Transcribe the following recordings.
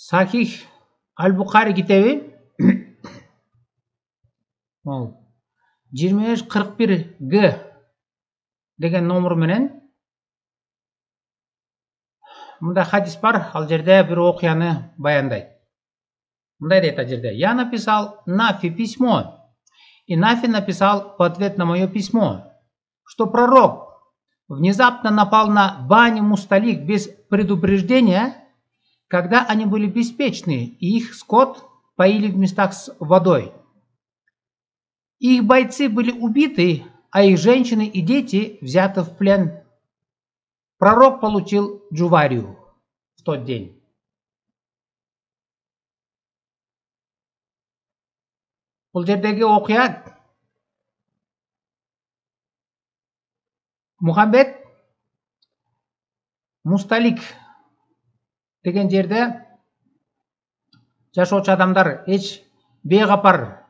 Sahih Al-Bukhari китеби 2541 Г деген номер менен мындай хадис бар. Ал жерде бир окуяны баяндайт. Мындай дейт ал жерде: "Я написал Нафи письмо, и Нафи написал в ответ на мое письмо, что пророк внезапно напал на Бани Мусталик без предупреждения, когда они были беспечны, и их скот поили в местах с водой. Их бойцы были убиты, а их женщины и дети взяты в плен. Пророк получил Джуварию в тот день." Бұл жердегі оқия Мұхаммед Мусталик деген жерде жашоочу адамдар эч бейгапар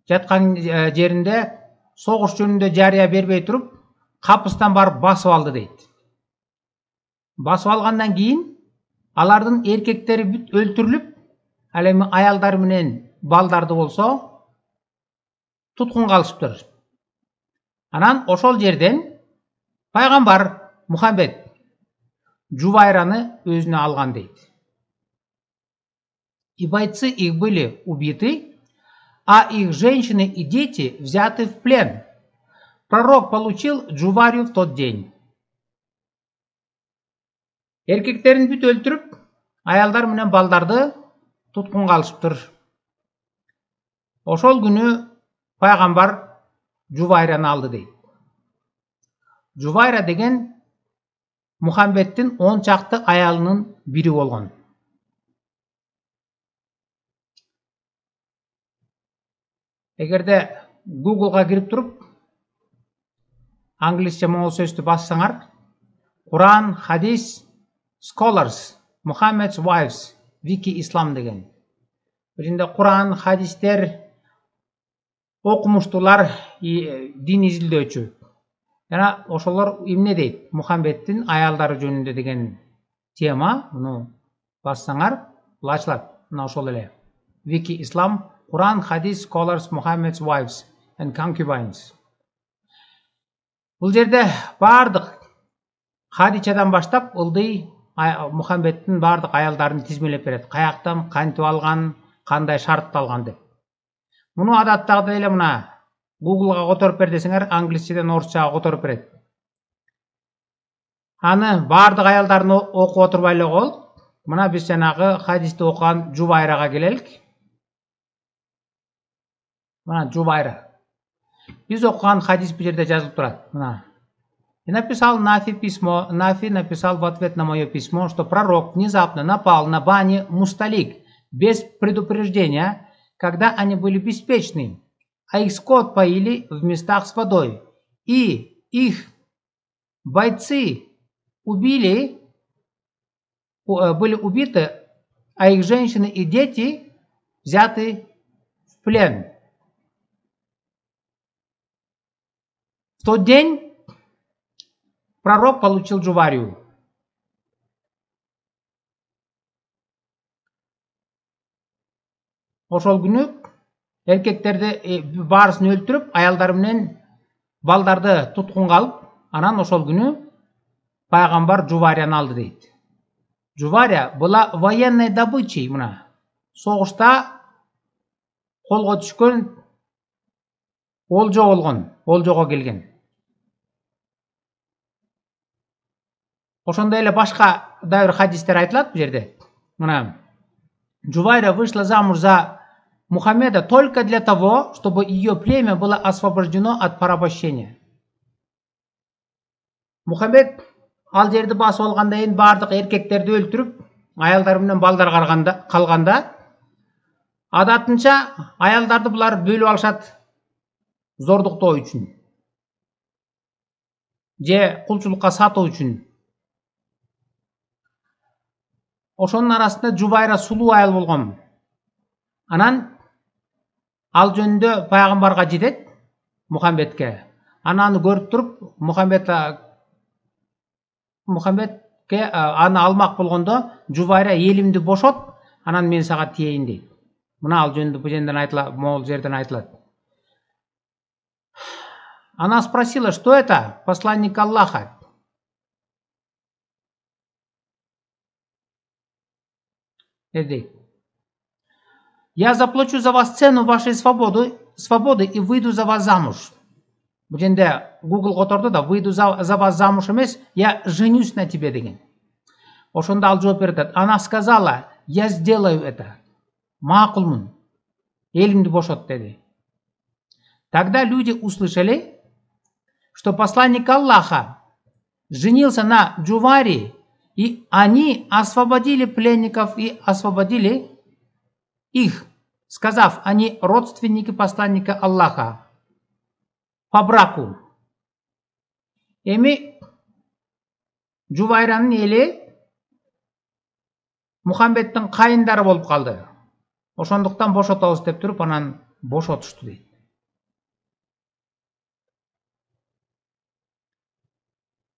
жаткан жеринде согуш жөнүндө жарыя бербей туруп капыстан барып басып алды дейт. Басып алгандан кийин алардын эркектери бүт өлтүрүлүп, ал эми аялдар менен балдарды болсо туткунга алышыптыр. Анан ошол жерден пайгамбар Мухаммед Джувайраны өзүнө алган дейт. И бойцы их были убиты, а их женщины и дети взяты в плен. Пророк получил Джуварию в тот день. Эркектерин бүт өлтүрүп, аялдар менен балдарды туткунга алышыптыр. Ошол күнү пайгамбар Джувайраны алды дейт. Джувайра деген Мухаммедтин 10 чакты аялынын бири болгон. Эгерде Google'га кирип туруп англисче моңол сөздү бассаңар, Quran, Hadith, Scholars, Muhammad's Wives, Wiki Islam деген. Биринде Quran, хадистер, окумуштуулар, дин изилдөөчү. Жана ошолор эмне дейт? Мухаммедтин аялдары жөнүндө деген тема. Муну бассаңар, бул ачылат. Мына ошол эле. Wiki Islam, Quran, Hadith, Scholars, Muhammad's Wives and Concubines. Бул жерде бардык Хадичадан баштап ылдый Мухаммедтин бардык аялдарын тизмелеп берет. Каяктан кантип алган, кандай шартты алган деп. Муну адаттагыдай эле мына Google'га которуп бер десеңер, англисчеден орусчага которуп берет. Аны бардык аялдарын окуп отурбай эле кол. Мына биз жанагы хадисти окуган Джувайрага келелик. Мына Джувайра. Биз окуган хадис бу жерде жазылып турат. Мына. И написал Нафи письмо. Нафи написал в ответ на мое письмо, что пророк внезапно напал на Бани Мусталик без предупреждения, когда они были беспечны, а их скот поили в местах с водой. И их бойцы были убиты, а их женщины и дети взяты в плен. В тот день пророк получил Джуварию. Ошол күнү эркектерди баарысын өлтүрүп, аялдар менен балдарды туткунга алып, анан ошол күнү пайгамбар Джуварияны алды дейт. Джувария была военной добычей, мына. Согушта колго түшкөн олжо болгон, олжого келген. Ошондой эле башка да бир хадистер айтылат бу жерде. Мына Джувайра вышла замуж за Мухаммеда только для того, чтобы ее племя было освобождено от порабощения. Мухаммед ал жерди басып алгандан кийин бардык эркектерди өлтүрүп, аялдар менен балдар калганда, адатынча аялдарды булар бөлүп алышат зордуктоо үчүн. Же кулчулукка сатуу үчүн. Ошонун арасында Джувайра сулуу аял болгон. Анан ал жөнүндө пайгамбарга жетет, Мухаммедке. Ананы көрүп туруп, Мухаммедке аны алмак болгондо, Джувайра элимди бошот, анан мен сага тиейин дейт. Мына ал жөнүндө бул жерден айтылат, могул жерден айтылат. Она спросила, что это? Посланник Аллаха. Я заплачу за вас цену вашей свободы и выйду за вас замуж. Бұл жерде Google которду да выйду за вас замуж емес, я женюсь на тебе деген. Ошонда ал жооп берет. Она сказала, я сделаю это. Макулмун. Элимди бошот деди. Тогда люди услышали, что посланник Аллаха женился на Джувайри, и они освободили пленников и освободили их, сказав, они родственники посланника Аллаха по браку. Эми Джувайранын эли Мухаммедтин кайындары болуп калды. Ошондуктан бошотобуз деп туруп анан бошотушту дейт.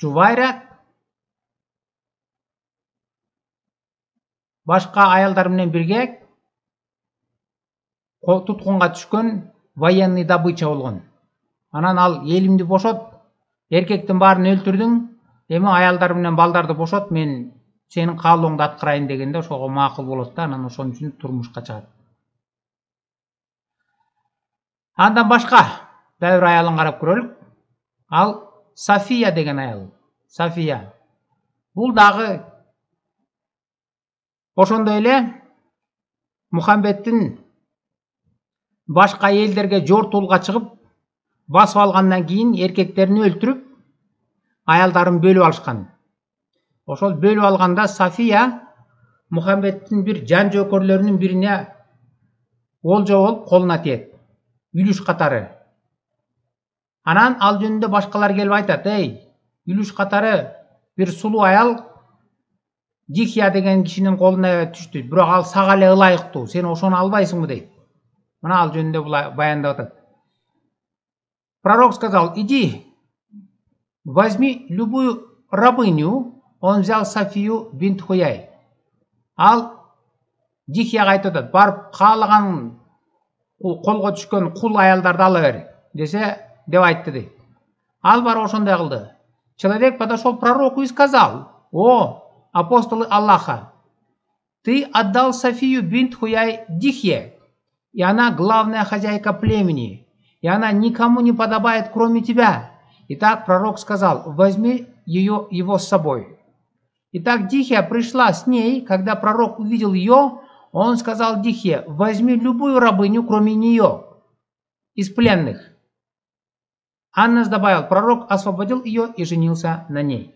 Джувайра башка аялдар менен бирге туткунга түшкөн военный добыча болгон. Анан ал элимди бошот, эркектин баарын өлтүрдүң, эми аялдар менен балдарды бошот, мен сенин каалооңду аткарайын дегенде ошого макул болот да, анан ошон үчүн турмушка чыгат. Андан башка дагы бир аялын карап көрөлүк. Ал Сафия деген аял. Сафия. Бул дагы ошондой эле Мухаммедтин башка элдерге жортуулга чыгып, басып алгандан кийин эркектерин өлтүрүп, аялдарын бөлүп алышкан. Ошол бөлүп алганда Сафия Мухаммедтин бир жан жөкөрлөрүнүн бирине олжо болуп колуна тиет. Үлүш катары. Анан ал жөнүндө башкалар келип айтат, эй, үлүш катары бир сулуу аял Дихия деген кишинин колуна түштү. Бирок ал сага эле ылайыктуу. Сен ошону албайсыңбы дейт. Мына ал жөнүндө баяндап атат. Пророк сказал, иди, возьми любую рабыню. Он взял Сафию бинт Хуяй. Ал Дихияга айтып атат, барып каалаган колго түшкөн кул аялдарды ала бер десе, деп айтты дейт. Ал барып ошондой кылды. Человек подошел к пророку и сказал, о, апостолы Аллаха, ты отдал Софию бинт Хуяй Дихье, и она главная хозяйка племени, и она никому не подобает, кроме тебя. Итак, пророк сказал, возьми его с собой. Итак, Дихья пришла с ней, когда пророк увидел ее, он сказал Дихье, возьми любую рабыню, кроме нее, из пленных. Аннас добавил, пророк освободил ее и женился на ней.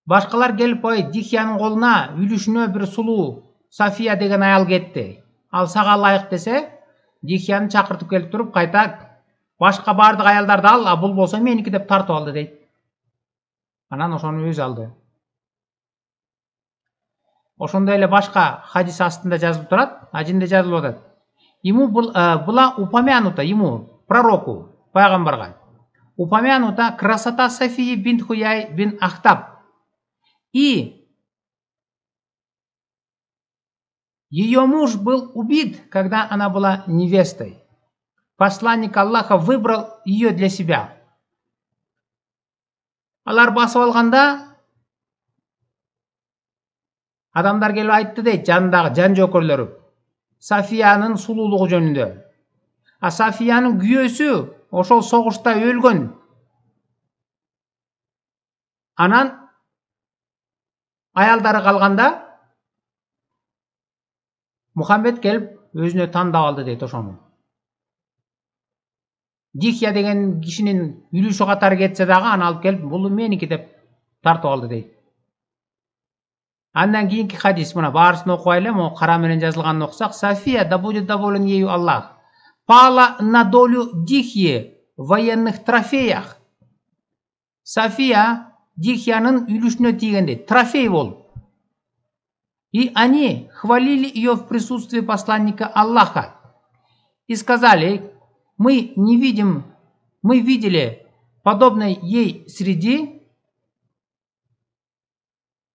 Башкалар келип коюп, Дихьянын колуна үлүшүнө бир сулуу Сафия деген аял кетти. Ал сага ылайык десе, Дихьяны чакыртып келип туруп, кайта башка бардык аялдарды ал, а бул болсо меники деп тартып алды дейт. Анан ошону өзү алды. Ошондой эле башка хадис астында жазылып турат, ажинде жазылып атат. Ему была упомянута, ему, пророку, пайгамбарга, упомянута красота Софии бинт Хуяй бин Ахтаб. И ее муж был убит, когда она была невестой. Посланник Аллаха выбрал ее для себя. Алар басып алганда адамдар келип айтты дейт, жанындагы жан жөкөрлөрү Сафиянын сулуулугу жөнүндө. А Сафиянын күйөөсү ошол согушта өлгөн. Анан аялдары калганда Мухаммед келип өзүнө тандап алды дейт ошону. Дихья деген кишинин үлүшү катары кетсе дагы аны алып келип, бул меники деп тартып алды дейт. Андан кийинки хадис, мына баарысын окубайлы, могу кара менен жазылганын окусак, София, да будет доволен ею Аллах, пала на долю Дихьи в военных трофеях. София Дихьянын үлүшүнө тийген дейт, трофей болуп. И они хвалили ее в присутствии посланника Аллаха и сказали, мы видели подобной ей среди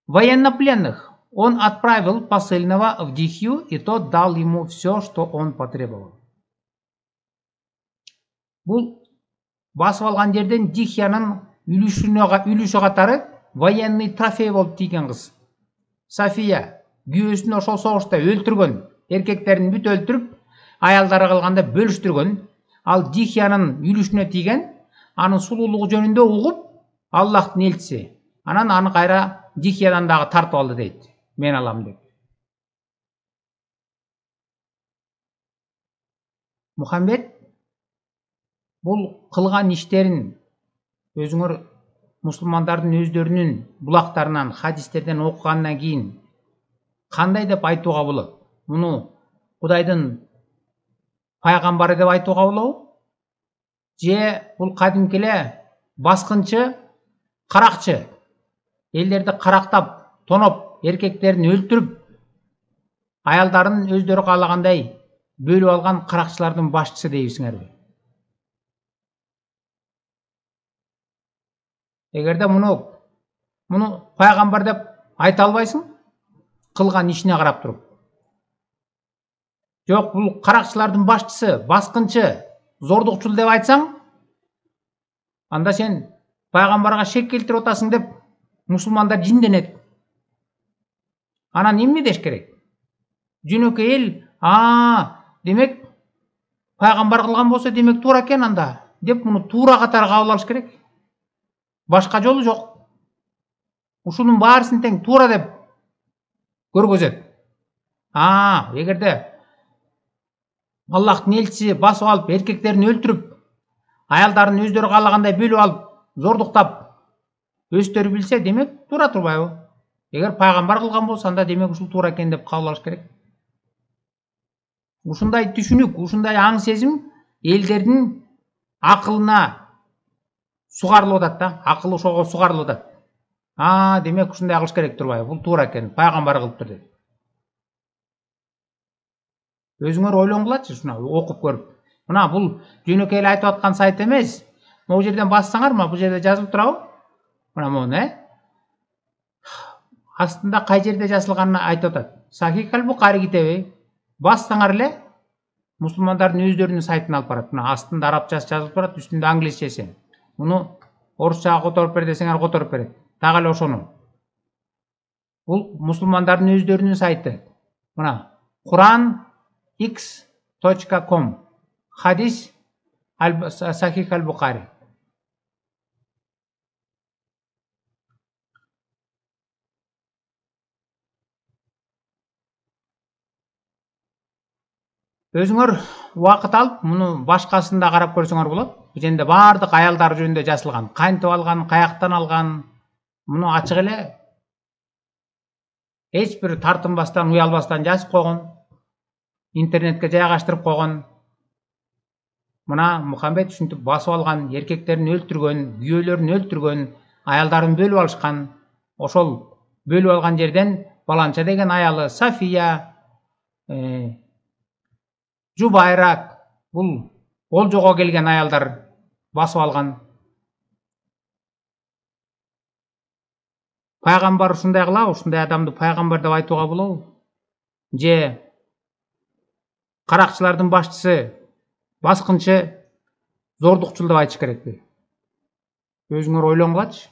военнопленных. Он отправил посыльного в Дихью, и тот дал ему все, что он потребовал. Бұл басып алған жерден Дихияның үлүшү катары военный трофей болуп тийген кыз. София күйөөсүн ошол согушта өлтүргөн, эркектерин бүт өлтүрүп, аялдары калганда бөлүштүргөн. Ал Дихиянын үлүшүнө тийген, анын сулуулугу жөнүндө угуп, Аллахтын элчиси. Анан аны кайра Дихиядан дагы тартып алды дейт. Мен алам деп. Мухаммед бул кылган иштерин өзүңөр мусулмандардын өздөрүнүн булактарынан, хадистерден окугандан кийин кандай деп айтууга болот? Муну Кудайдын пайгамбары деп айтууга болобу? Же бул кадимки эле баскынчы, каракчы, элдерди карактап, тоноп, эркектерин өлтүрүп, аялдарын өздөрү каалагандай бөлүп алган каракчылардын башчысы дейсиңерби? Эгерде муну пайгамбар деп айта албайсың, кылган ишине карап туруп. Жок, бул каракчылардын башчысы, баскынчы, зордукчул деп айтсаң, анда сен пайгамбарга шек келтирип атасың деп мусулмандар жинденет. Анан эмне деш керек? Жөнөкөй эл, демек пайгамбар кылган болсо, демек туура экен анда деп муну туура катары кабыл алыш керек. Башка жолу жок. Ушунун баарысын тең туура деп көргөзөт. Эгерде Аллахтын элчиси басып алып, эркектерин өлтүрүп, аялдарын өздөрү каалагандай бөлүп алып, зордуктап, өздөрү билсе, демек туура турбайбы? Эгер пайгамбар кылган болсо, анда демек ушул туура экен деп кабыл алыш керек. Ушундай түшүнүк, ушундай аң сезим элдердин акылына сугарылып атат да, акылы ошого сугарылып атат. Демек ушундай кылыш керек турбайбы? Бул туура экен, пайгамбар кылыптыр деп. Өзүңөр ойлоңгулачы, шуна окуп көрүп. Мына бул жөнөкөй эле айтып аткан сайт эмес. Могу жерден бассаңар, бул жерде жазылып турабы? Мына мону, астында кай жерде жазылганын айтып атат. Сахих аль-Бухари китеби. Бассаңар эле мусулмандардын өздөрүнүн сайтына алып барат. Мына астында арабчасы жазылып турат, үстүндө англисчеси. Муну орусчага которуп бер десеңер которуп берет. Так эле ошону. Бул мусулмандардын өздөрүнүн сайты. Мына quranx.com. Хадис Сахих аль-Бухари. Өзүңөр убакыт алып, муну башкасында карап көрсөңөр болот. Бул жерде баардык аялдар жөнүндө жазылган, кантип алган, каяктан алган. Муну ачык эле эч бир тартынбастан, уялбастан жазып койгон. Интернетке жайгаштырып койгон. Мына Мухаммед ушинтип басып алган, эркектерин өлтүргөн, күйөөлөрүн өлтүргөн, аялдарын бөлүп алышкан. Ошол бөлүп алган жерден баланча деген аялы, София, Жубайра, бул олжого келген аялдар басып алган. Пайгамбар ушундай кылабы, ушундай адамды пайгамбар деп айтууга болобу? Же каракчылардын башчысы, баскынчы, зордукчул деп айтыш керекпи? Өзүңөр ойлоңгулачы.